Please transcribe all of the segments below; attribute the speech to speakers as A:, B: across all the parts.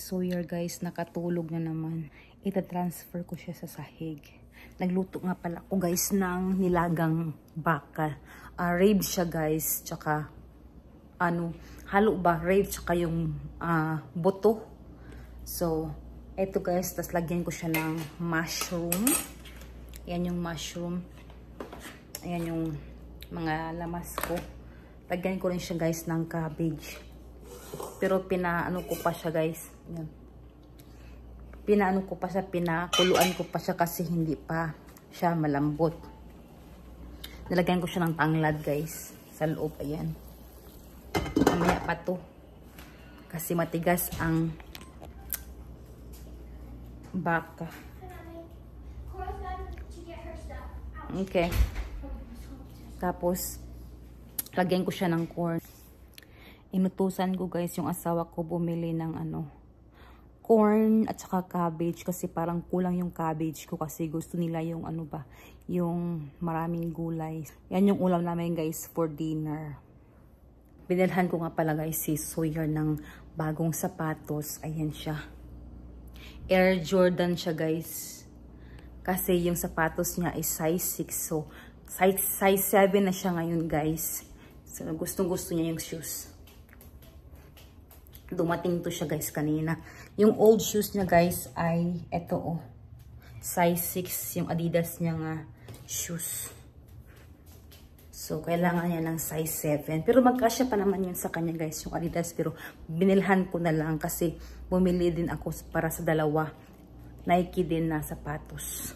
A: Sawyer guys, nakatulog na naman. Ita-transfer ko siya sa sahig. Nagluto nga pala ako guys ng nilagang baka. Ribs siya guys, tsaka halo ba? Ribs tsaka yung buto. So, eto guys, tas lagyan ko siya ng mushroom. Ayan yung mushroom. Ayan yung mga lamas ko. Lagyan ko rin siya guys ng cabbage. Pero pinaano ko pa siya guys. Ayan. Pinaano ko pa siya, pinakuluan ko pa siya kasi hindi pa siya malambot. Nilagyan ko siya ng tanglad guys sa loob. Ayan. Mamaya pa to. Kasi matigas ang baka. Okay. Tapos, lagyan ko siya ng corn. Inutusan ko guys yung asawa ko bumili ng corn at saka cabbage kasi parang kulang yung cabbage ko kasi gusto nila yung yung maraming gulay. Yan yung ulam namin guys for dinner. Binilhan ko nga pala guys si Sawyer ng bagong sapatos. Ayan siya. Air Jordan siya guys. Kasi yung sapatos niya is size 6. So, size 7 na siya ngayon guys. So, gustong-gusto niya yung shoes. Dumating to siya guys kanina. Yung old shoes niya guys ay eto size 6 yung Adidas niya nga shoes. So, kailangan niya ng size 7. Pero magkasya pa naman yun sa kanya guys, yung Adidas. Pero binilhan ko na lang kasi bumili din ako para sa dalawa. Nike din na sapatos.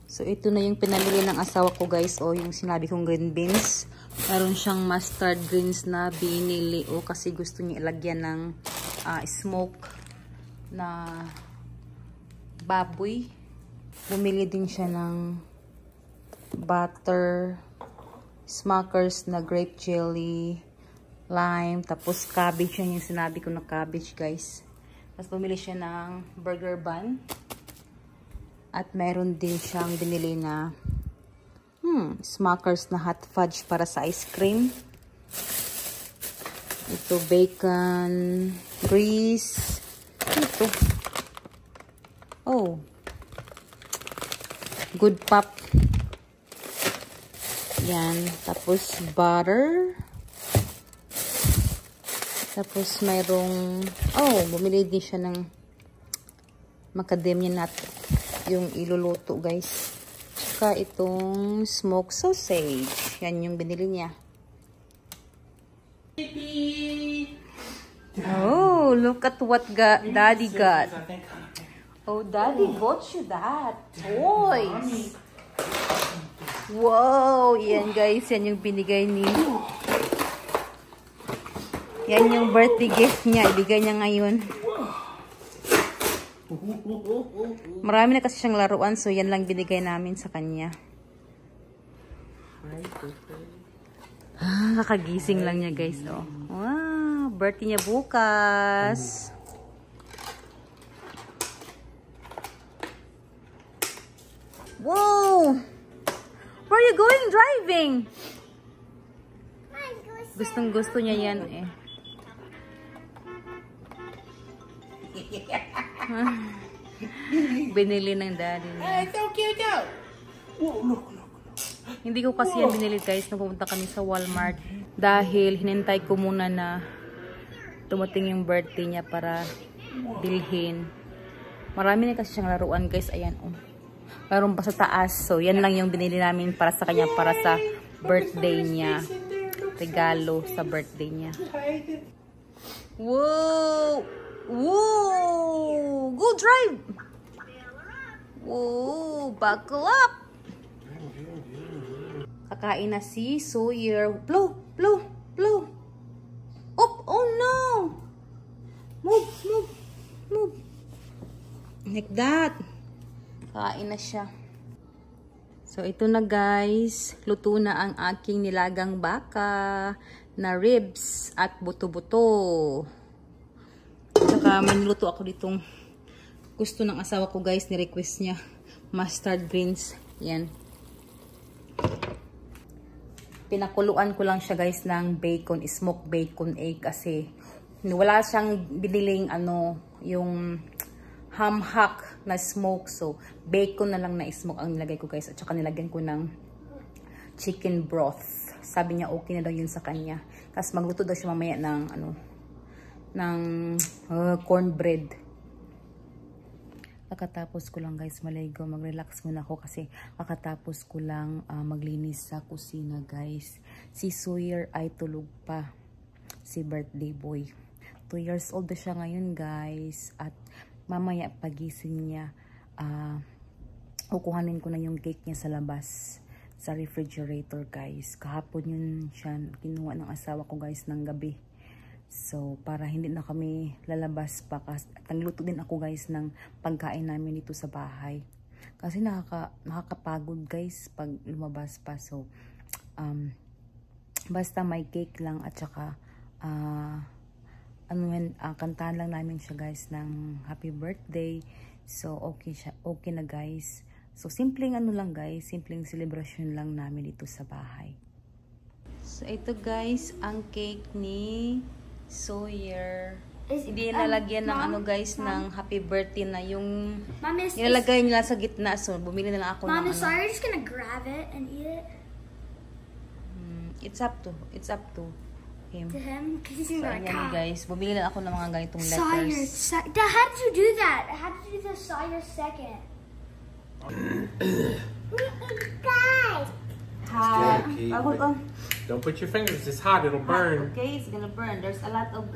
A: So, ito na yung pinamili ng asawa ko guys. Yung sinabi kong green beans. Meron siyang mustard greens na binili kasi gusto niya ilagyan ng smoke na baboy. Bumili din siya ng butter, Smuckers na grape jelly, lime, tapos cabbage. Yan yung sinabi ko na cabbage guys. Tapos bumili siya ng burger bun. At meron din siyang binili na Smuckers na hot fudge para sa ice cream. Ito bacon, grease. Ito. Good pop. Yan. Tapos butter. Tapos mayroong bumili din siya ng macadamia nut. Yung iluluto guys. Tsaka itong smoked sausage. Yan yung binili niya. Oh, look at what Daddy got. Oh, Daddy got you that. Toys. Wow, yan guys. Yan yung binigay ni. Yan yung birthday gift niya. Ibigay niya ngayon. Marami na kasi siyang laruan, so yan lang binigay namin sa kanya. Kakagising lang niya guys. Wow, birthday niya bukas. Wow! Where are you going driving? Gustong gusto niya yan Binili ng daddy niya.
B: It's so cute though. Whoa, look.
A: Hindi ko kasi yan binili guys nung pumunta kami sa Walmart. Dahil hinintay ko muna na dumating yung birthday niya para bilhin. Marami na kasi siyang laruan guys. Ayan Meron pa sa taas. So yan lang yung binili namin para sa kanya, para sa birthday niya. Regalo sa birthday niya. Whoa! Whoa! Go drive! Whoa! Buckle up! Kakain na si Sawyer. Blow! Blow! Blow! Up! Oh no! Move! Move! Move! Like that. Kakain na siya. So, ito na guys. Luto na ang aking nilagang baka na ribs at buto-buto. Saka may niluto ako ditong gusto ng asawa ko guys, ni-request niya. Mustard greens. Yan. Pinakuluan ko lang siya guys ng bacon, smoked bacon egg kasi wala siyang biniling ano, yung ham hock na smoke. So, bacon na lang na smoke ang nilagay ko guys. At saka nilagyan ko ng chicken broth. Sabi niya okay na daw yun sa kanya. Tapos magluto daw siya mamaya ng ano, ng cornbread. Kakatapos ko lang guys maligo. Mag-relax muna ako kasi kakatapos ko lang maglinis sa kusina guys. Si Sawyer ay tulog pa. Si birthday boy. 2 years old na siya ngayon guys. At mamaya pagising niya, kukuhanin ko na yung cake niya sa labas. Sa refrigerator guys. Kahapon yun siya kinuha ng asawa ko guys ng gabi. So para hindi na kami lalabas pa. At nagluto din ako guys ng pagkain namin dito sa bahay. Kasi nakakapagod guys pag lumabas pa. So basta may cake lang at saka kantahan lang namin siya guys ng happy birthday. So okay siya, okay na guys. So simpleng ano lang guys, simpleng celebration lang namin dito sa bahay. So ito guys ang cake ni Sawyer. Hindi nalagyan ng ano guys ng happy birthday na yung nilalagay nila sa gitna. So bumili na lang ako ng ano.
C: Sawyer just gonna grab it and eat it.
A: It's up to him.
C: To him? Because he's
A: So,
C: gonna be
A: ayan
C: like,
A: guys, bumili na ako ng mga ganitong
C: Sawyer,
A: letters.
C: Dad, how did you do that? How did you do the Sawyer second? Guys!
B: Hold on. Don't put your fingers. It's hot. It'll burn.
A: Okay, it's gonna burn. There's a lot of...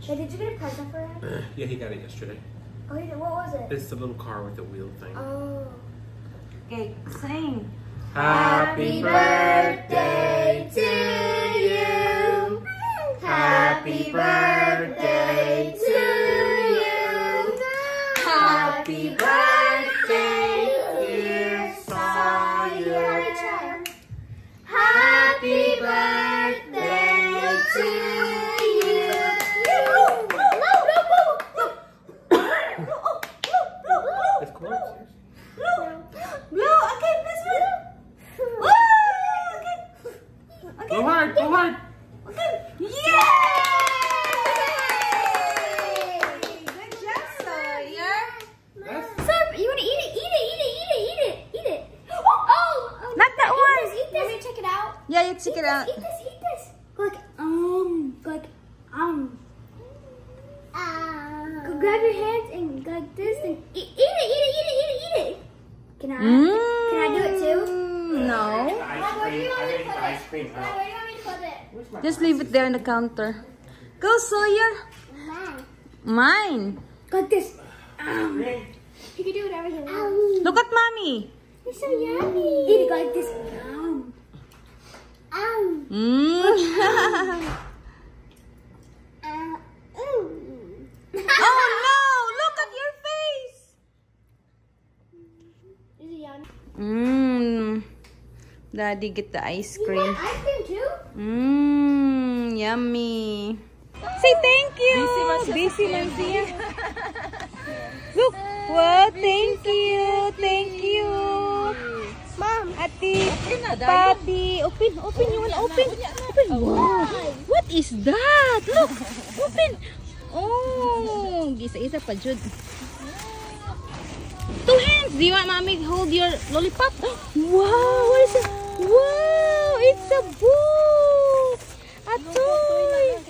C: Hey, did you get a present for him?
B: Yeah, he got it yesterday.
C: Oh, he did. What was it?
B: It's the little car with the wheel thing.
C: Oh.
A: Okay, sing.
B: Happy birthday to you. Happy birthday to you. Happy birthday, dear Sawyer. Happy birthday to you. It's cool.
A: Blow! Okay, please blow! Okay.
B: Go hard, go hard.
A: Okay. Yay! Good job, Sawyer.
C: Sir, you want to eat it? Eat it, eat it, eat it, eat it, eat it. Oh!
A: Not that one.
C: Eat this. Let me check it out.
A: Yeah, you check it out.
C: Eat this, eat this. Go grab your hands and like this and eat it, eat it, eat it, eat it, eat it. Can I do it too?
A: No.
C: Where do you want me to put it? Where do you want me to put it?
A: Just leave it there on the counter. Go, Sawyer. Mine.
C: Like this. You can do whatever you want.
A: Look at mommy.
C: It's so yummy. Eat it like this.
A: Oh no! Look at your face.
C: Is it yummy?
A: Daddy, get the ice
C: You
A: cream.
C: want ice cream too?
A: Yummy. Say thank you. Busy man siya. Look. Wow, thank you. Thank you. Mom, Ati, Papi. Open. You wanna open? Open. Wow. What is that? Look. Open. Oh, isa-isa pa, Jude. 2 hands. Do you want mommy to hold your lollipop? Wow, what is it? Wow, it's a book. A toy.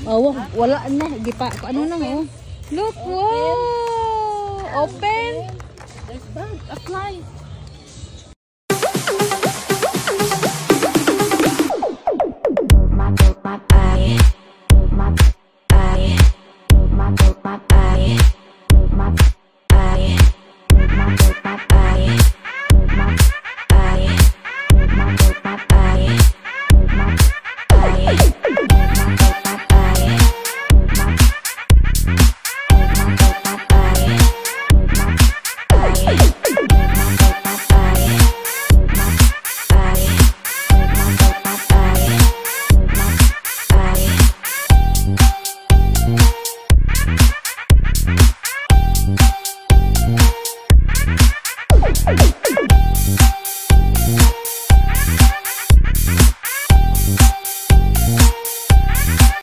A: Oh, wala na. Gipa, ano na oh. Look, wow. Open.
D: There's bag, apply. My body, my body, my body.